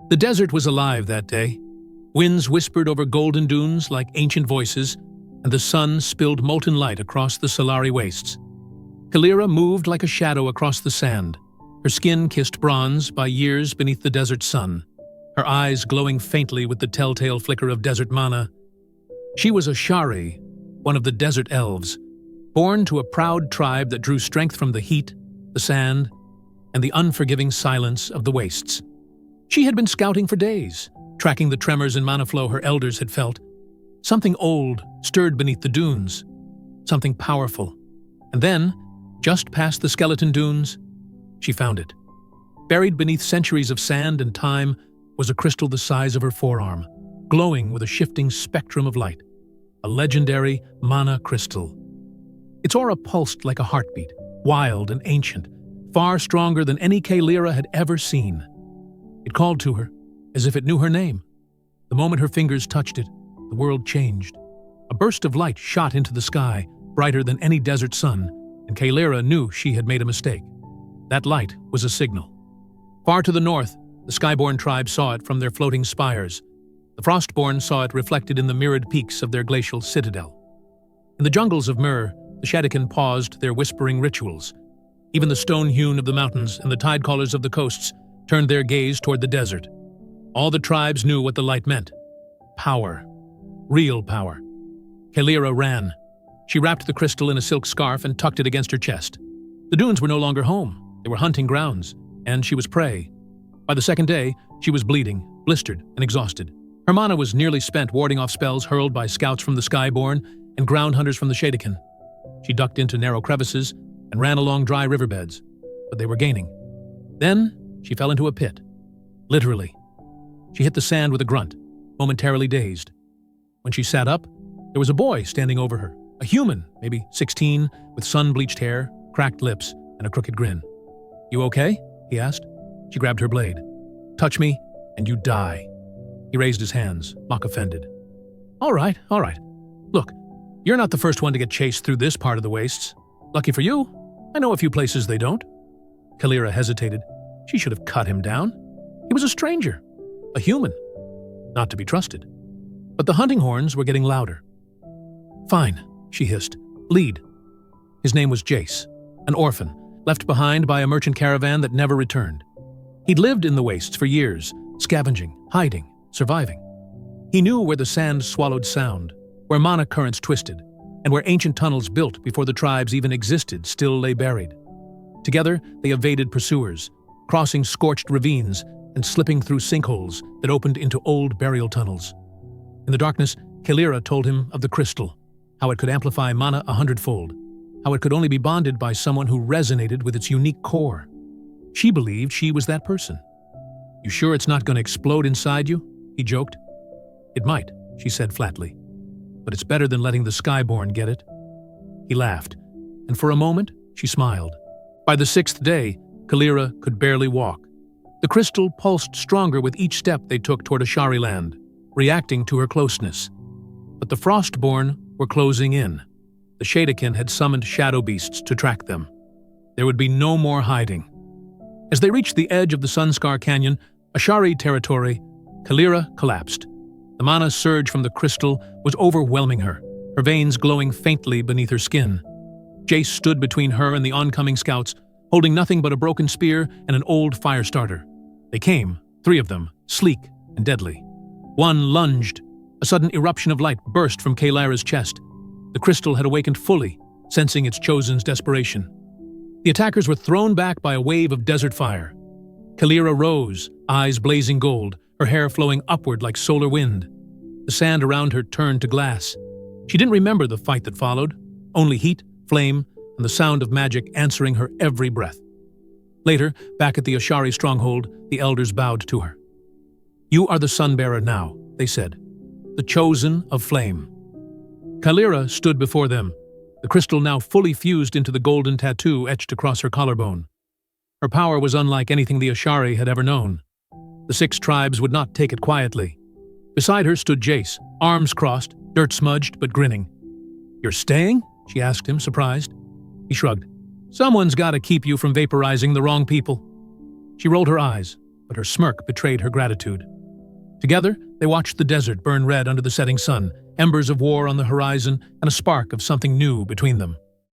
The desert was alive that day. Winds whispered over golden dunes like ancient voices, and the sun spilled molten light across the Solari Wastes. Kaelira moved like a shadow across the sand, her skin kissed bronze by years beneath the desert sun, her eyes glowing faintly with the telltale flicker of desert mana. She was a Shari, one of the desert elves, born to a proud tribe that drew strength from the heat, the sand, and the unforgiving silence of the wastes. She had been scouting for days, tracking the tremors and mana flow her elders had felt. Something old stirred beneath the dunes, something powerful. And then, just past the skeleton dunes, she found it. Buried beneath centuries of sand and time was a crystal the size of her forearm, glowing with a shifting spectrum of light. A legendary mana crystal. Its aura pulsed like a heartbeat, wild and ancient, far stronger than any Kaelira had ever seen. It called to her, as if it knew her name. The moment her fingers touched it, the world changed. A burst of light shot into the sky, brighter than any desert sun, and Kaelira knew she had made a mistake. That light was a signal. Far to the north, the Skyborn tribe saw it from their floating spires. The Frostborn saw it reflected in the mirrored peaks of their glacial citadel. In the jungles of Myr, the Shadikin paused their whispering rituals. Even the stone-hewn of the mountains and the tide-callers of the coasts turned their gaze toward the desert. All the tribes knew what the light meant. Power. Real power. Kaelira ran. She wrapped the crystal in a silk scarf and tucked it against her chest. The dunes were no longer home. They were hunting grounds, and she was prey. By the second day, she was bleeding, blistered, and exhausted. Her mana was nearly spent warding off spells hurled by scouts from the Skyborn and ground hunters from the Shadikin. She ducked into narrow crevices and ran along dry riverbeds, but they were gaining. Then, she fell into a pit. Literally. She hit the sand with a grunt, momentarily dazed. When she sat up, there was a boy standing over her, a human, maybe 16, with sun-bleached hair, cracked lips, and a crooked grin. "You okay?" he asked. She grabbed her blade. "Touch me, and you die." He raised his hands, mock-offended. All right. Look, you're not the first one to get chased through this part of the wastes. Lucky for you, I know a few places they don't." Kaelira hesitated. She should have cut him down. He was a stranger, a human, not to be trusted. But the hunting horns were getting louder. "Fine," she hissed. "Lead." His name was Jace, an orphan, left behind by a merchant caravan that never returned. He'd lived in the wastes for years, scavenging, hiding, surviving. He knew where the sand swallowed sound, where mana currents twisted, and where ancient tunnels built before the tribes even existed still lay buried. Together, they evaded pursuers, crossing scorched ravines and slipping through sinkholes that opened into old burial tunnels. In the darkness, Kaelira told him of the crystal, how it could amplify mana 100-fold, how it could only be bonded by someone who resonated with its unique core. She believed she was that person. "You sure it's not going to explode inside you?" he joked. "It might," she said flatly. "But it's better than letting the Skyborn get it." He laughed, and for a moment, she smiled. By the 6th day, Kaelira could barely walk. The crystal pulsed stronger with each step they took toward Ashari land, reacting to her closeness. But the Frostborn were closing in. The Shadikin had summoned shadow beasts to track them. There would be no more hiding. As they reached the edge of the Sunscar Canyon, Ashari territory, Kaelira collapsed. The mana surge from the crystal was overwhelming her, her veins glowing faintly beneath her skin. Jace stood between her and the oncoming scouts, holding nothing but a broken spear and an old fire starter. They came, 3 of them, sleek and deadly. One lunged. A sudden eruption of light burst from Kaelira's chest. The crystal had awakened fully, sensing its chosen's desperation. The attackers were thrown back by a wave of desert fire. Kaelira rose, eyes blazing gold, her hair flowing upward like solar wind. The sand around her turned to glass. She didn't remember the fight that followed, only heat, flame, and the sound of magic answering her every breath. Later, back at the Ashari stronghold, the elders bowed to her. "You are the Sunbearer now," they said, "the chosen of flame." Kaelira stood before them, the crystal now fully fused into the golden tattoo etched across her collarbone. Her power was unlike anything the Ashari had ever known. The 6 tribes would not take it quietly. Beside her stood Jace, arms crossed, dirt-smudged but grinning. "You're staying?" she asked him, surprised. He shrugged. "Someone's got to keep you from vaporizing the wrong people." She rolled her eyes. but her smirk betrayed her gratitude. Together, they watched the desert burn red under the setting sun, embers of war on the horizon, and a spark of something new between them.